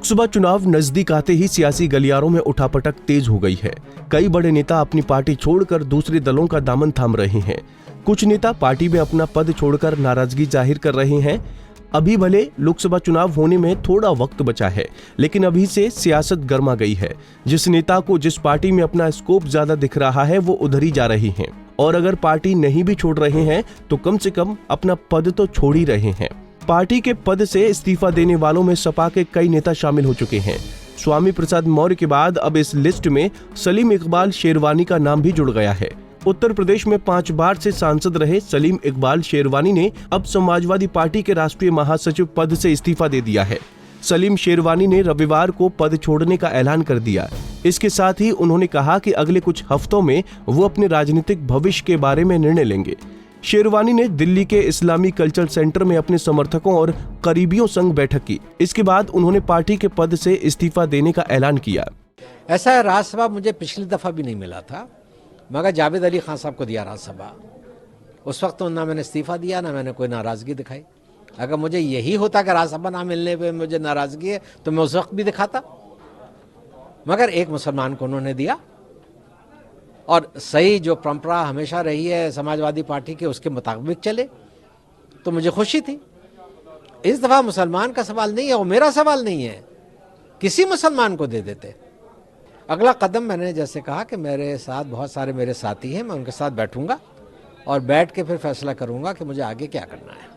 लोकसभा चुनाव नजदीक आते ही सियासी गलियारों में उठापटक तेज हो गई है। कई बड़े नेता अपनी पार्टी छोड़कर दूसरे दलों का दामन थाम रहे हैं। कुछ नेता पार्टी में अपना पद छोड़कर नाराजगी जाहिर कर रहे हैं। अभी भले लोकसभा चुनाव होने में थोड़ा वक्त बचा है, लेकिन अभी से सियासत गर्मा गई है। जिस नेता को जिस पार्टी में अपना स्कोप ज्यादा दिख रहा है वो उधर ही जा रही हैं, और अगर पार्टी नहीं भी छोड़ रहे हैं तो कम से कम अपना पद तो छोड़ ही रहे हैं। पार्टी के पद से इस्तीफा देने वालों में सपा के कई नेता शामिल हो चुके हैं। स्वामी प्रसाद मौर्य के बाद अब इस लिस्ट में सलीम इकबाल शेरवानी का नाम भी जुड़ गया है। उत्तर प्रदेश में 5 बार से सांसद रहे सलीम इकबाल शेरवानी ने अब समाजवादी पार्टी के राष्ट्रीय महासचिव पद से इस्तीफा दे दिया है। सलीम शेरवानी ने रविवार को पद छोड़ने का ऐलान कर दिया। इसके साथ ही उन्होंने कहा कि अगले कुछ हफ्तों में वो अपने राजनीतिक भविष्य के बारे में निर्णय लेंगे। शेरवानी ने दिल्ली के इस्लामी कल्चर सेंटर में अपने समर्थकों और करीबियों संग बैठक की। इसके बाद उन्होंने पार्टी के पद से इस्तीफा देने का ऐलान किया। ऐसा राज्यसभा मुझे पिछली दफा भी नहीं मिला था, मगर जावेद अली खान साहब को दिया राज्यसभा। उस वक्त तो ना मैंने इस्तीफा दिया, ना मैंने कोई नाराजगी दिखाई। अगर मुझे यही होता कि राज्यसभा ना मिलने पे मुझे नाराजगी है तो मैं उस वक्त भी दिखाता, मगर एक मुसलमान को उन्होंने दिया, और सही जो परंपरा हमेशा रही है समाजवादी पार्टी के उसके मुताबिक चले, तो मुझे खुशी थी। इस दफा मुसलमान का सवाल नहीं है और मेरा सवाल नहीं है, किसी मुसलमान को दे देते। अगला कदम मैंने जैसे कहा कि मेरे साथ बहुत सारे मेरे साथी हैं, मैं उनके साथ बैठूंगा और बैठ के फिर फैसला करूंगा कि मुझे आगे क्या करना है।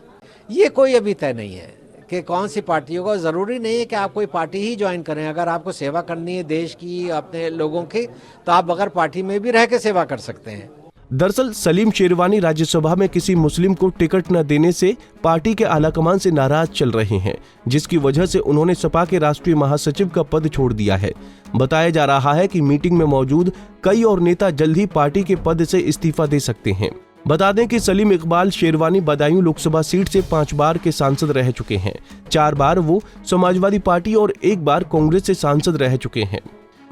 ये कोई अभी तय नहीं है कि कौन सी पार्टी होगा। ज़रूरी नहीं है कि आप कोई पार्टी ही ज्वाइन करें। अगर आपको सेवा करनी है देश की, अपने लोगों की, तो आप बगैर पार्टी में भी रह के सेवा कर सकते हैं। दरअसल सलीम शेरवानी राज्यसभा में किसी मुस्लिम को टिकट न देने से पार्टी के आलाकमान से नाराज चल रहे हैं, जिसकी वजह से उन्होंने सपा के राष्ट्रीय महासचिव का पद छोड़ दिया है। बताया जा रहा है कि मीटिंग में मौजूद कई और नेता जल्द ही पार्टी के पद से इस्तीफा दे सकते हैं। बता दें कि सलीम इकबाल शेरवानी बदायूं लोकसभा सीट से 5 बार के सांसद रह चुके हैं। 4 बार वो समाजवादी पार्टी और 1 बार कांग्रेस से सांसद रह चुके हैं।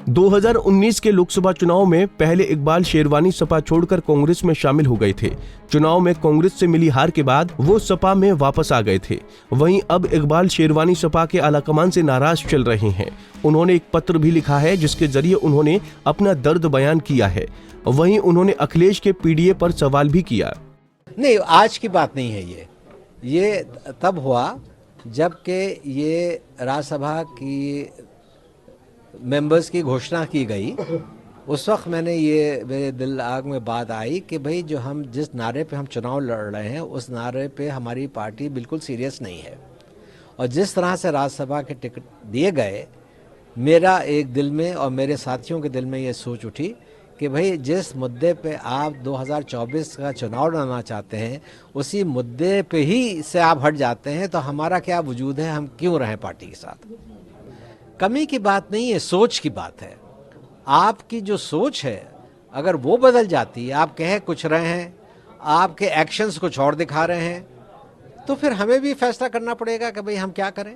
2019 के लोकसभा चुनाव में पहले इकबाल शेरवानी सपा छोड़कर कांग्रेस में शामिल हो गए थे। चुनाव में कांग्रेस से मिली हार के बाद वो सपा में वापस आ गए थे। वहीं अब इकबाल शेरवानी सपा के आलाकमान से नाराज चल रहे हैं। उन्होंने एक पत्र भी लिखा है जिसके जरिए उन्होंने अपना दर्द बयान किया है। वहीं उन्होंने अखिलेश के पीडीए पर सवाल भी किया। नहीं, आज की बात नहीं है। ये तब हुआ जबकि ये राज्यसभा की मेंबर्स की घोषणा की गई। उस वक्त मेरे दिल आग में बात आई कि भाई जो हम जिस नारे पे हम चुनाव लड़ रहे हैं उस नारे पे हमारी पार्टी बिल्कुल सीरियस नहीं है, और जिस तरह से राज्यसभा के टिकट दिए गए, मेरा एक दिल में और मेरे साथियों के दिल में ये सोच उठी कि भाई जिस मुद्दे पे आप 2024 का चुनाव लड़ना चाहते हैं उसी मुद्दे पे ही से आप हट जाते हैं, तो हमारा क्या वजूद है, हम क्यों रहें पार्टी के साथ। कमी की बात नहीं है, सोच की बात है। आपकी जो सोच है अगर वो बदल जाती है, आप कह कुछ रहे हैं, आपके एक्शंस कुछ और दिखा रहे हैं, तो फिर हमें भी फैसला करना पड़ेगा कि भाई हम क्या करें।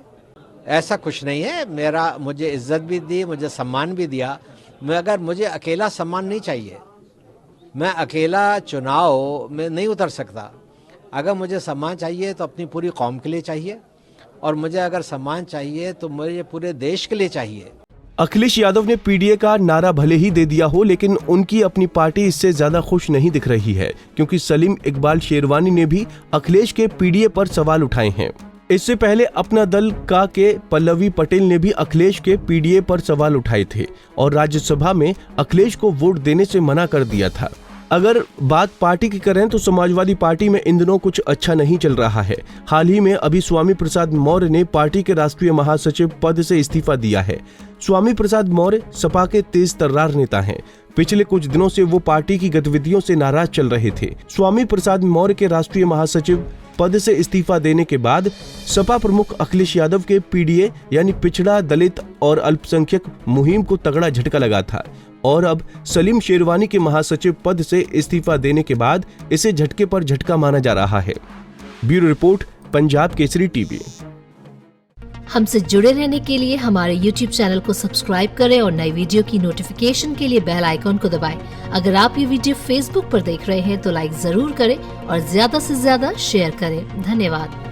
ऐसा कुछ नहीं है। मुझे इज्जत भी दी, मुझे सम्मान भी दिया, मगर मुझे अकेला सम्मान नहीं चाहिए। मैं अकेला चुनाव में नहीं उतर सकता। अगर मुझे सम्मान चाहिए तो अपनी पूरी कौम के लिए चाहिए, और मुझे अगर सम्मान चाहिए तो मुझे पूरे देश के लिए चाहिए। अखिलेश यादव ने पीडीए का नारा भले ही दे दिया हो, लेकिन उनकी अपनी पार्टी इससे ज्यादा खुश नहीं दिख रही है, क्योंकि सलीम इकबाल शेरवानी ने भी अखिलेश के पीडीए पर सवाल उठाए हैं। इससे पहले अपना दल का के पल्लवी पटेल ने भी अखिलेश के पीडीए पर सवाल उठाए थे और राज्यसभा में अखिलेश को वोट देने से मना कर दिया था। अगर बात पार्टी की करें तो समाजवादी पार्टी में इन दिनों कुछ अच्छा नहीं चल रहा है। हाल ही में अभी स्वामी प्रसाद मौर्य ने पार्टी के राष्ट्रीय महासचिव पद से इस्तीफा दिया है। स्वामी प्रसाद मौर्य सपा के तेज तर्रार नेता हैं। पिछले कुछ दिनों से वो पार्टी की गतिविधियों से नाराज चल रहे थे। स्वामी प्रसाद मौर्य के राष्ट्रीय महासचिव पद से इस्तीफा देने के बाद सपा प्रमुख अखिलेश यादव के पीडीए यानी पिछड़ा, दलित और अल्पसंख्यक मुहिम को तगड़ा झटका लगा था, और अब सलीम शेरवानी के महासचिव पद से इस्तीफा देने के बाद इसे झटके पर झटका माना जा रहा है। Bureau report, Punjab Kesari TV. हमसे जुड़े रहने के लिए हमारे YouTube चैनल को सब्सक्राइब करें और नई वीडियो की नोटिफिकेशन के लिए बेल आइकॉन को दबाएं। अगर आप ये वीडियो Facebook पर देख रहे हैं तो लाइक जरूर करें और ज्यादा से ज्यादा शेयर करें। धन्यवाद।